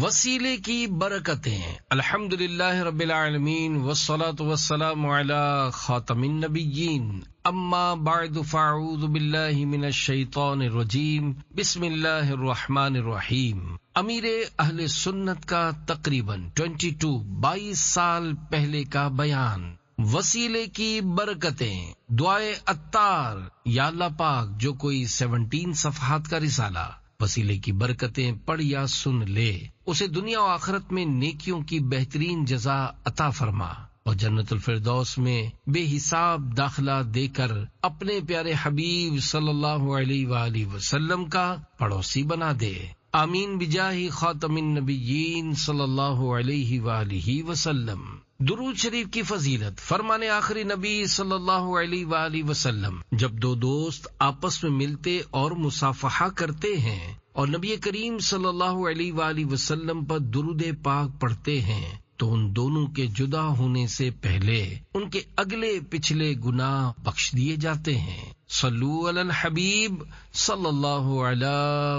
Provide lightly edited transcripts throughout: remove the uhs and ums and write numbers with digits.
وسیلے کی برکتیں۔ الحمدللہ رب العالمین والصلاة والسلام علی خاتم النبیین، اما بعد فاعوذ باللہ من الشیطان الرجیم، بسم اللہ الرحمن الرحیم۔ امیر اہل سنت کا تقریباً 22 سال پہلے کا بیان۔ وسیلے کی برکتیں، دعائے عطار، یا اللہ پاک جو کوئی 17 صفحات کا رسالہ وسیلے کی برکتیں پڑھ یا سن لے، اسے دنیا و آخرت میں نیکیوں کی بہترین جزا عطا فرما اور جنت الفردوس میں بے حساب داخلہ دے کر اپنے پیارے حبیب صلی اللہ علیہ وآلہ وسلم کا پڑوسی بنا دے، آمین بجاہ خاتم النبیین صلی اللہ علیہ وآلہ وسلم۔ درود شریف کی فضیلت۔ فرمان آخری نبی صلی اللہ علیہ وآلہ وسلم، جب دو دوست آپس میں ملتے اور مصافحہ کرتے ہیں اور نبی کریم صلی اللہ علیہ وآلہ وسلم پر درود پاک پڑھتے ہیں تو ان دونوں کے جدا ہونے سے پہلے ان کے اگلے پچھلے گناہ بخش دیے جاتے ہیں۔ صلو علی الحبیب صلی اللہ علی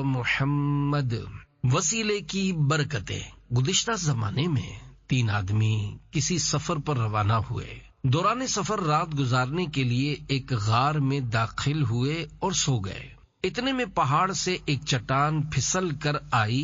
محمد۔ وسیلے کی برکتیں۔ گزشتہ زمانے میں 3 آدمی کسی سفر پر روانہ ہوئے۔ دوران سفر رات گزارنے کے لیے ایک غار میں داخل ہوئے اور سو گئے۔ اتنے میں پہاڑ سے ایک چٹان پھسل کر آئی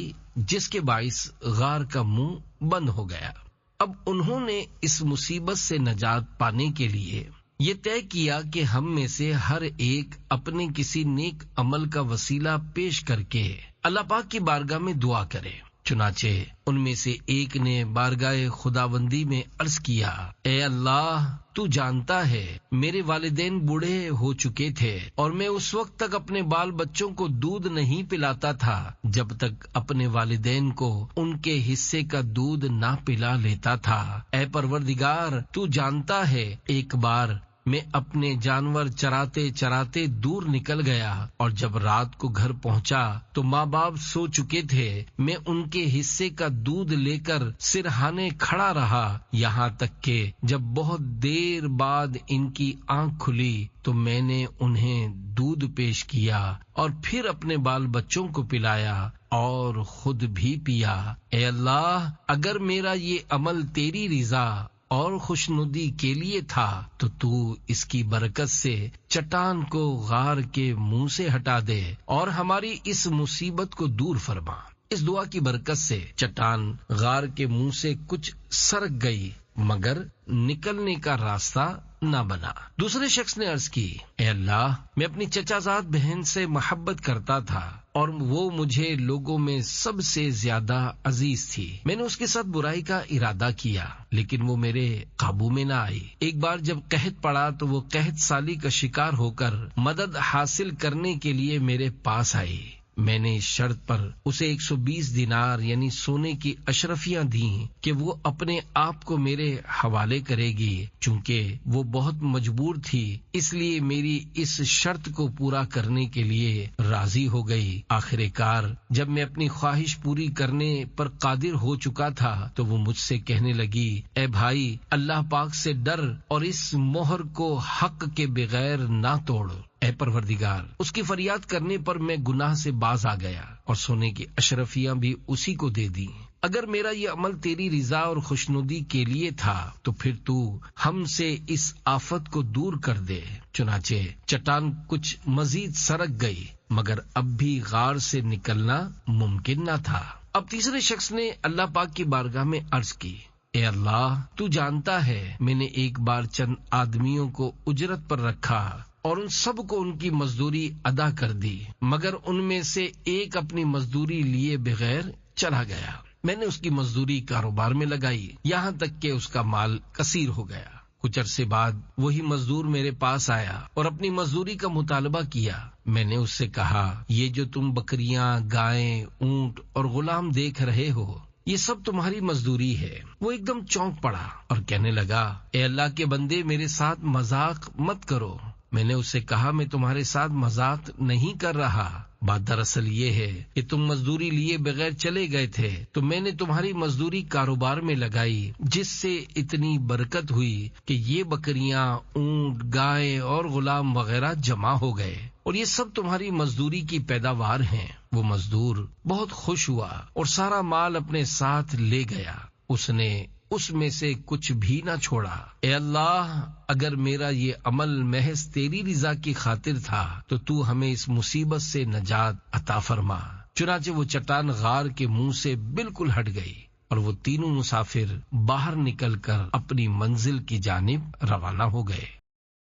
جس کے باعث غار کا منہ بند ہو گیا۔ اب انہوں نے اس مصیبت سے نجات پانے کے لیے یہ طے کیا کہ ہم میں سے ہر ایک اپنے کسی نیک عمل کا وسیلہ پیش کر کے اللہ پاک کی بارگاہ میں دعا کرے۔ چنانچہ ان میں سے ایک نے بارگاہ خداوندی میں عرض کیا، اے اللہ، تو جانتا ہے میرے والدین بوڑھے ہو چکے تھے اور میں اس وقت تک اپنے بال بچوں کو دودھ نہیں پلاتا تھا جب تک اپنے والدین کو ان کے حصے کا دودھ نہ پلا لیتا تھا۔ اے پروردگار، تو جانتا ہے ایک بار میں اپنے جانور چراتے چراتے دور نکل گیا اور جب رات کو گھر پہنچا تو ماں باپ سو چکے تھے۔ میں ان کے حصے کا دودھ لے کر سرہانے کھڑا رہا یہاں تک کہ جب بہت دیر بعد ان کی آنکھ کھلی تو میں نے انہیں دودھ پیش کیا اور پھر اپنے بال بچوں کو پلایا اور خود بھی پیا۔ اے اللہ، اگر میرا یہ عمل تیری رضا اور خوشنودی کے لیے تھا تو اس کی برکت سے چٹان کو غار کے منہ سے ہٹا دے اور ہماری اس مصیبت کو دور فرما۔ اس دعا کی برکت سے چٹان غار کے منہ سے کچھ سرک گئی مگر نکلنے کا راستہ نہ بنا۔ دوسرے شخص نے عرض کی، اے اللہ، میں اپنی چچا زاد بہن سے محبت کرتا تھا اور وہ مجھے لوگوں میں سب سے زیادہ عزیز تھی۔ میں نے اس کے ساتھ برائی کا ارادہ کیا لیکن وہ میرے قابو میں نہ آئی۔ ایک بار جب قحط پڑا تو وہ قحط سالی کا شکار ہو کر مدد حاصل کرنے کے لیے میرے پاس آئی۔ میں نے اس شرط پر اسے 120 دینار یعنی سونے کی اشرفیاں دیں کہ وہ اپنے آپ کو میرے حوالے کرے گی۔ چونکہ وہ بہت مجبور تھی اس لیے میری اس شرط کو پورا کرنے کے لیے راضی ہو گئی۔ آخر کار جب میں اپنی خواہش پوری کرنے پر قادر ہو چکا تھا تو وہ مجھ سے کہنے لگی، اے بھائی، اللہ پاک سے ڈر اور اس مہر کو حق کے بغیر نہ توڑ۔ اے پروردگار، اس کی فریاد کرنے پر میں گناہ سے باز آ گیا اور سونے کی اشرفیاں بھی اسی کو دے دی۔ اگر میرا یہ عمل تیری رضا اور خوشنودی کے لیے تھا تو پھر تو ہم سے اس آفت کو دور کر دے۔ چنانچہ چٹان کچھ مزید سرک گئی مگر اب بھی غار سے نکلنا ممکن نہ تھا۔ اب تیسرے شخص نے اللہ پاک کی بارگاہ میں عرض کی، اے اللہ، تو جانتا ہے میں نے ایک بار چند آدمیوں کو اجرت پر رکھا اور ان سب کو ان کی مزدوری ادا کر دی مگر ان میں سے ایک اپنی مزدوری لیے بغیر چلا گیا۔ میں نے اس کی مزدوری کاروبار میں لگائی یہاں تک کہ اس کا مال کثیر ہو گیا۔ کچھ عرصے بعد وہی مزدور میرے پاس آیا اور اپنی مزدوری کا مطالبہ کیا۔ میں نے اس سے کہا، یہ جو تم بکریاں، گائیں، اونٹ اور غلام دیکھ رہے ہو یہ سب تمہاری مزدوری ہے۔ وہ ایک دم چونک پڑا اور کہنے لگا، اے اللہ کے بندے، میرے ساتھ مذاق مت کرو۔ میں نے اس سے کہا، میں تمہارے ساتھ مذاق نہیں کر رہا، بات دراصل یہ ہے کہ تم مزدوری لیے بغیر چلے گئے تھے تو میں نے تمہاری مزدوری کاروبار میں لگائی جس سے اتنی برکت ہوئی کہ یہ بکریاں، اونٹ، گائے اور غلام وغیرہ جمع ہو گئے اور یہ سب تمہاری مزدوری کی پیداوار ہیں۔ وہ مزدور بہت خوش ہوا اور سارا مال اپنے ساتھ لے گیا. اس نے اس میں سے کچھ بھی نہ چھوڑا. اے اللہ، اگر میرا یہ عمل محض تیری رضا کی خاطر تھا تو تو ہمیں اس مصیبت سے نجات عطا فرما. چنانچہ وہ چٹان غار کے منہ سے بالکل ہٹ گئی اور وہ تینوں مسافر باہر نکل کر اپنی منزل کی جانب روانہ ہو گئے.